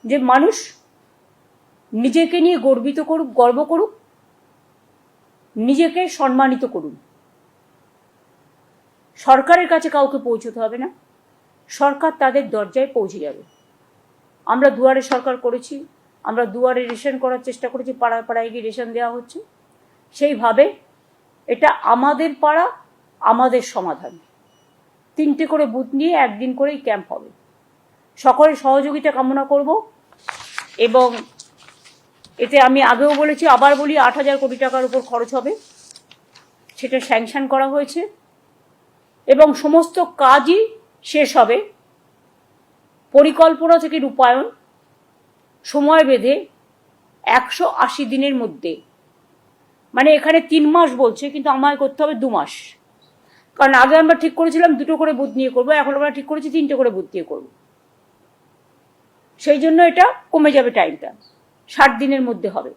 যে মানুষ নিজেকে নিয়ে গর্ব করুক, নিজেকে সম্মানিত করুন। সরকারের কাছে কাউকে পৌঁছতে হবে না, সরকার তাদের দরজায় পৌঁছে যাবে। আমরা দুয়ারে সরকার করেছি, আমরা দুয়ারে রেশন করার চেষ্টা করেছি, পাড়ায় পাড়ায় গিয়ে রেশন দেওয়া হচ্ছে। সেইভাবে এটা আমাদের পাড়া, আমাদের সমাধান। 3টে করে বুথ নিয়ে একদিন করেই ক্যাম্প হবে। সকলের সহযোগিতা কামনা করব। এবং এতে আমি আগেও বলেছি, আবার বলি, 8,000 কোটি টাকার উপর খরচ হবে, সেটা স্যাংশন করা হয়েছে এবং সমস্ত কাজই শেষ হবে। পরিকল্পনা থেকে রূপায়ণ সময় বেঁধে 180 দিনের মধ্যে। মানে এখানে 3 মাস বলছে, কিন্তু আমায় করতে হবে 2 মাস। কারণ আগে আমরা ঠিক করেছিলাম 2টো করে বুথ নিয়ে করবো, এখন আমরা ঠিক করেছি 3টে করে বুথ নিয়ে করবো। সেই জন্য এটা কমে যাবে টাইমটা, 60 দিনের মধ্যে হবে।